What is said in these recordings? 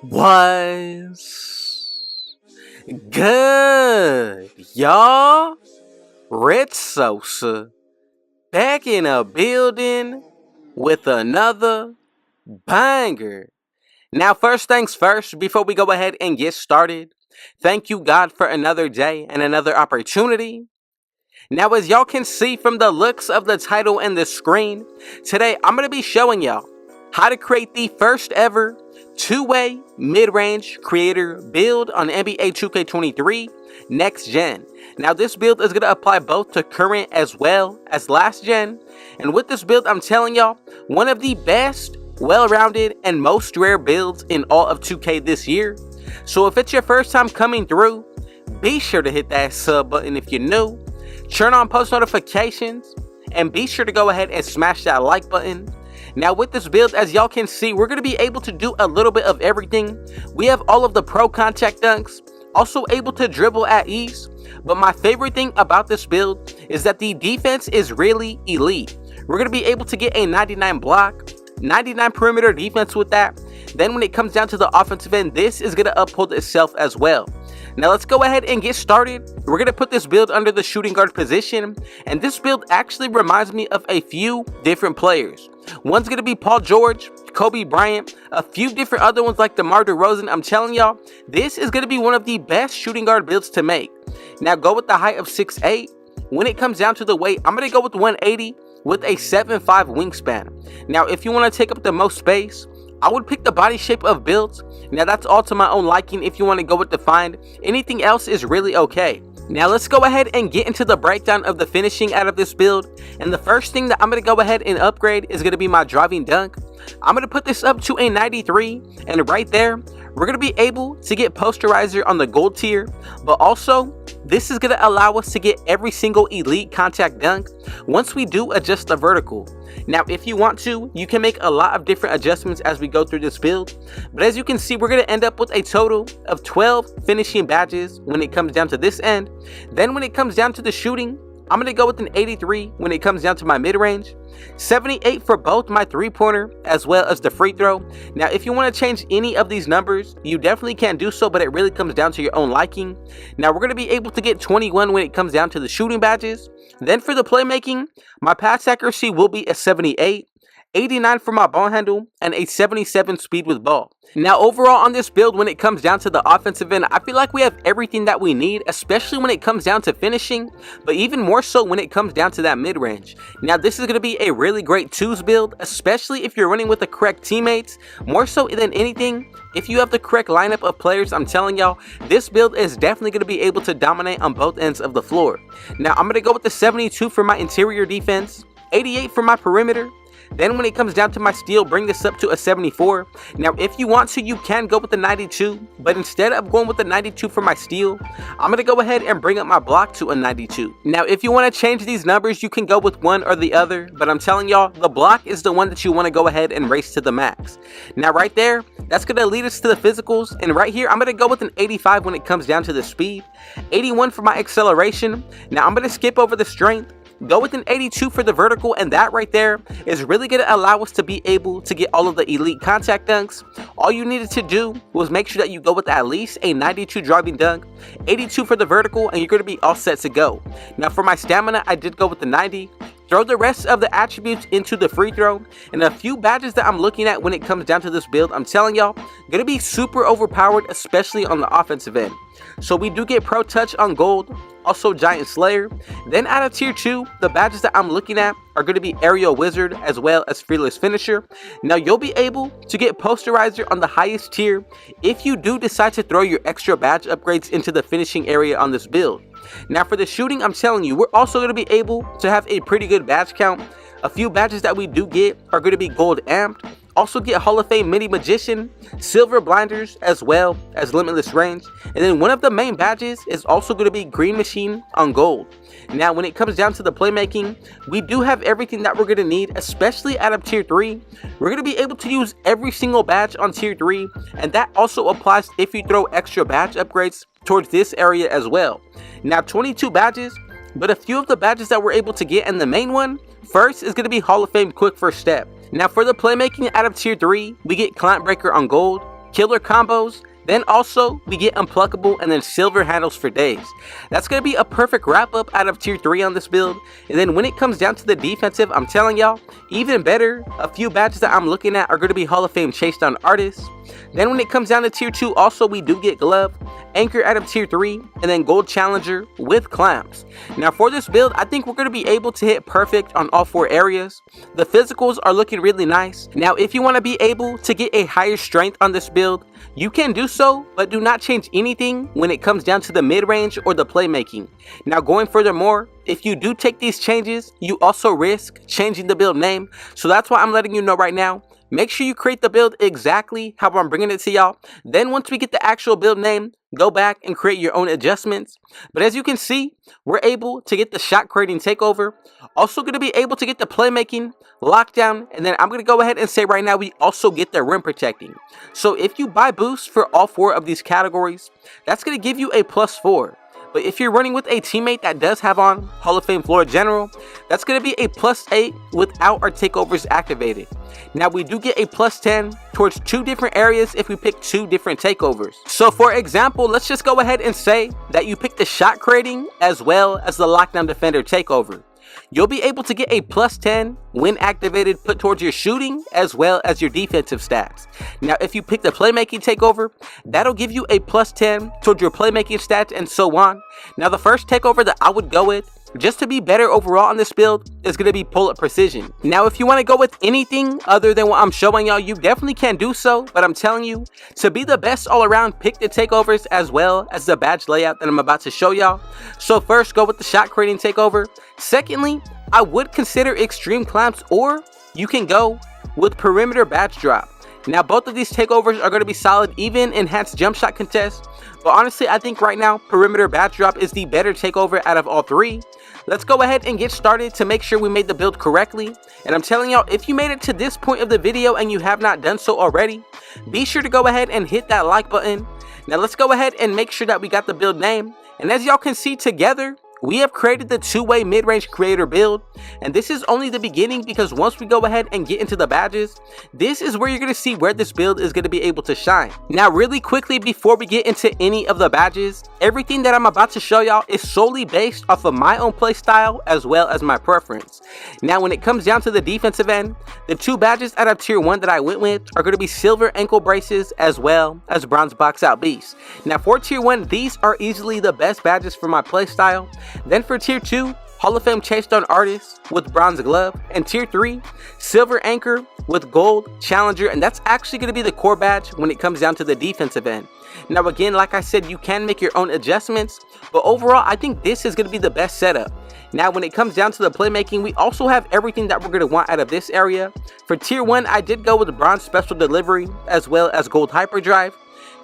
Was good, y'all? Red Sosa back in a building with another banger. Now, first things first, before we go ahead and get started, thank you, God, for another day and another opportunity. Now, as y'all can see from the looks of the title and the screen, today I'm going to be showing y'all how to create the first ever two-way mid-range creator build on NBA 2K23 Next Gen. Now, this build is going to apply both to current as well as last gen. And with this build, I'm telling y'all, one of the best, well-rounded, and most rare builds in all of 2K this year. So if it's your first time coming through, be sure to hit that sub button if you're new. Turn on post notifications, and be sure to go ahead and smash that like button. Now, with this build, as y'all can see, we're going to be able to do a little bit of everything. We have all of the pro contact dunks, also able to dribble at ease. But my favorite thing about this build is that the defense is really elite. We're going to be able to get a 99 block, 99 perimeter defense with that. Then when it comes down to the offensive end, this is going to uphold itself as well. Now let's go ahead and get started. We're going to put this build under the shooting guard position, and this build actually reminds me of a few different players. One's going to be Paul George, Kobe Bryant, a few different other ones like DeMar DeRozan. I'm telling y'all, this is going to be one of the best shooting guard builds to make. Now go with the height of 6'8". When it comes down to the weight, I'm going to go with 180 with a 7'5 wingspan. Now if you want to take up the most space, I would pick the body shape of builds. Now that's all to my own liking if you want to go with defined. Anything else is really okay. Now let's go ahead and get into the breakdown of the finishing out of this build. And the first thing that I'm going to go ahead and upgrade is going to be my driving dunk. I'm going to put this up to a 93, and right there we're going to be able to get posterizer on the gold tier, but also this is going to allow us to get every single elite contact dunk once we do adjust the vertical. Now if you want to, you can make a lot of different adjustments as we go through this build, but as you can see, we're going to end up with a total of 12 finishing badges when it comes down to this end. Then when it comes down to the shooting, I'm going to go with an 83 when it comes down to my mid-range, 78 for both my three-pointer as well as the free throw. Now if you want to change any of these numbers, you definitely can do so, but it really comes down to your own liking. Now we're going to be able to get 21 when it comes down to the shooting badges. Then for the playmaking, my pass accuracy will be a 78, 89 for my ball handle, and a 77 speed with ball. Now overall on this build, when it comes down to the offensive end, I feel like we have everything that we need, especially when it comes down to finishing, but even more so when it comes down to that mid-range. Now this is going to be a really great twos build, especially if you're running with the correct teammates. More so than anything, if you have the correct lineup of players, I'm telling y'all, this build is definitely going to be able to dominate on both ends of the floor. Now I'm going to go with the 72 for my interior defense, 88 for my perimeter. Then when it comes down to my steal, bring this up to a 74. Now if you want to, you can go with the 92, but instead of going with the 92 for my steal, I'm going to go ahead and bring up my block to a 92. Now if you want to change these numbers, you can go with one or the other, but I'm telling y'all, the block is the one that you want to go ahead and race to the max. Now right there, that's going to lead us to the physicals, and right here I'm going to go with an 85 when it comes down to the speed, 81 for my acceleration. Now I'm going to skip over the strength, go with an 82 for the vertical, and that right there is really going to allow us to be able to get all of the elite contact dunks. All you needed to do was make sure that you go with at least a 92 driving dunk, 82 for the vertical, and you're going to be all set to go. Now for my stamina, I did go with the 90. Throw the rest of the attributes into the free throw, and a few badges that I'm looking at when it comes down to this build, I'm telling y'all, going to be super overpowered, especially on the offensive end. So we do get Pro Touch on gold, also Giant Slayer. Then out of tier 2, the badges that I'm looking at are going to be Aerial Wizard as well as Fearless Finisher. Now you'll be able to get Posterizer on the highest tier if you do decide to throw your extra badge upgrades into the finishing area on this build. Now for the shooting, I'm telling you, we're also going to be able to have a pretty good badge count. A few badges that we do get are going to be Gold Amped, also get Hall of Fame Mini Magician, Silver Blinders, as well as Limitless Range. And then one of the main badges is also going to be Green Machine on gold. Now when it comes down to the playmaking, we do have everything that we're going to need, especially out of tier 3. We're going to be able to use every single badge on tier 3, and that also applies if you throw extra badge upgrades towards this area as well. Now 22 badges, but a few of the badges that we're able to get, and the main one first is going to be Hall of Fame Quick First Step. Now for the playmaking out of tier 3, we get Client Breaker on gold, killer combos. Then also, we get unpluckable and then silver handles for days. That's going to be a perfect wrap up out of tier 3 on this build. And then when it comes down to the defensive, I'm telling y'all, even better, a few badges that I'm looking at are going to be Hall of Fame chase down artists. Then when it comes down to tier 2, also we do get glove, anchor out of tier 3, and then gold challenger with clamps. Now for this build, I think we're going to be able to hit perfect on all 4 areas. The physicals are looking really nice. Now if you want to be able to get a higher strength on this build, you can do so, but do not change anything when it comes down to the mid-range or the playmaking. Now going furthermore, if you do take these changes, you also risk changing the build name. So that's why I'm letting you know right now. Make sure you create the build exactly how I'm bringing it to y'all. Then once we get the actual build name, go back and create your own adjustments. But as you can see, we're able to get the shot creating takeover. Also going to be able to get the playmaking, lockdown, and then I'm going to go ahead and say right now we also get the rim protecting. So if you buy boosts for all 4 of these categories, that's going to give you a +4. But if you're running with a teammate that does have on Hall of Fame Flora General, that's going to be a +8 without our takeovers activated. Now we do get a +10 towards 2 different areas if we pick 2 different takeovers. So for example, let's just go ahead and say that you pick the shot creating as well as the lockdown defender takeover. You'll be able to get a +10 when activated put towards your shooting as well as your defensive stats. Now if you pick the playmaking takeover, that'll give you a +10 towards your playmaking stats and so on. Now the first takeover that I would go with, just to be better overall on this build, is going to be pull-up precision. Now if you want to go with anything other than what I'm showing y'all, you definitely can do so, but I'm telling you, to be the best all around, pick the takeovers as well as the badge layout that I'm about to show y'all. So first, go with the shot creating takeover. Secondly, I would consider extreme clamps, or you can go with perimeter badge drop. Now both of these takeovers are going to be solid, even enhanced jump shot contests, but honestly I think right now perimeter badge drop is the better takeover out of all 3. Let's go ahead and get started to make sure we made the build correctly. And I'm telling y'all, if you made it to this point of the video and you have not done so already, be sure to go ahead and hit that like button. Now let's go ahead and make sure that we got the build name. And as y'all can see together, we have created the 2-way mid-range creator build, and this is only the beginning, because once we go ahead and get into the badges, this is where you're going to see where this build is going to be able to shine. Now really quickly, before we get into any of the badges, everything that I'm about to show y'all is solely based off of my own play style as well as my preference. Now when it comes down to the defensive end, the 2 badges out of tier 1 that I went with are going to be silver ankle braces as well as bronze box out beast. Now for tier 1, these are easily the best badges for my play style. Then for tier 2, Hall of Fame chase down artist with bronze glove, and tier 3, silver anchor with gold challenger, and that's actually going to be the core badge when it comes down to the defensive end. Now again, like I said, you can make your own adjustments, but overall I think this is going to be the best setup. Now when it comes down to the playmaking, we also have everything that we're going to want out of this area. For tier 1, I did go with bronze special delivery as well as gold hyperdrive.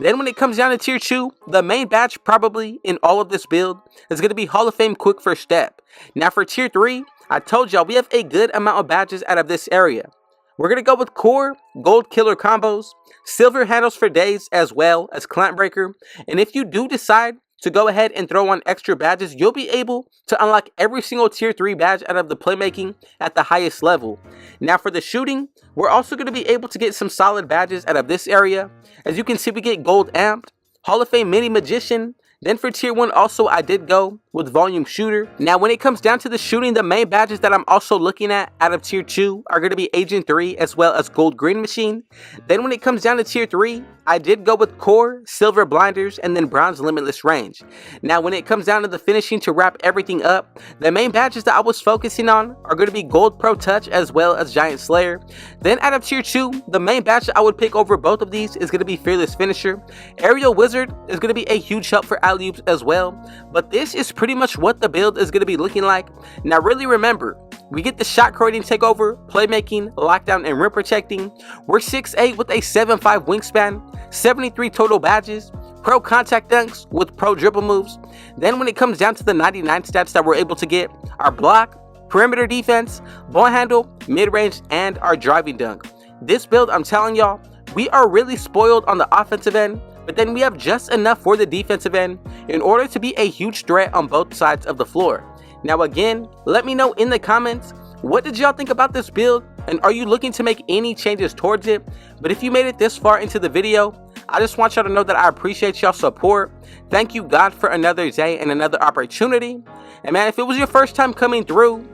Then when it comes down to tier 2, the main badge probably in all of this build is going to be Hall of Fame quick first step. Now for tier 3, I told y'all we have a good amount of badges out of this area. We're going to go with core, gold killer combos, silver handles for days as well as clamp breaker. And if you do decide to go ahead and throw on extra badges, you'll be able to unlock every single tier 3 badge out of the playmaking at the highest level. Now for the shooting, we're also going to be able to get some solid badges out of this area. As you can see, we get gold amped, Hall of Fame mini magician. Then for tier 1 also, I did go with volume shooter. Now when it comes down to the shooting, the main badges that I'm also looking at out of tier 2 are going to be agent 3 as well as gold green machine. Then when it comes down to tier 3, I did go with core, silver blinders, and then bronze limitless range. Now when it comes down to the finishing to wrap everything up, the main badges that I was focusing on are going to be gold pro touch as well as giant slayer. Then out of tier 2, the main badge that I would pick over both of these is going to be fearless finisher. Aerial wizard is going to be a huge help for alley-oops as well, but this is pretty much what the build is going to be looking like. Now really remember, we get the shot creating takeover, playmaking, lockdown, and rim protecting. We're 6'8" with a 7'5" wingspan, 73 total badges, pro contact dunks with pro dribble moves. Then when it comes down to the 99 stats that we're able to get, our block, perimeter defense, ball handle, mid-range, and our driving dunk. This build, I'm telling y'all, we are really spoiled on the offensive end, but then we have just enough for the defensive end in order to be a huge threat on both sides of the floor. Now again, let me know in the comments, what did y'all think about this build, and are you looking to make any changes towards it? But if you made it this far into the video, I just want y'all to know that I appreciate y'all support. Thank you, God, for another day and another opportunity. And man, if it was your first time coming through,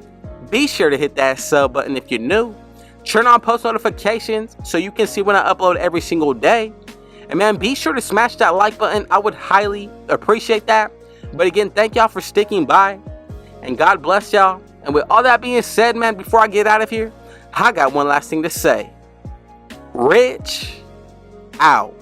be sure to hit that sub button if you're new. Turn on post notifications so you can see when I upload every single day. And man, be sure to smash that like button. I would highly appreciate that. But again, thank y'all for sticking by. And God bless y'all. And with all that being said, man, before I get out of here, I got one last thing to say. Rich out.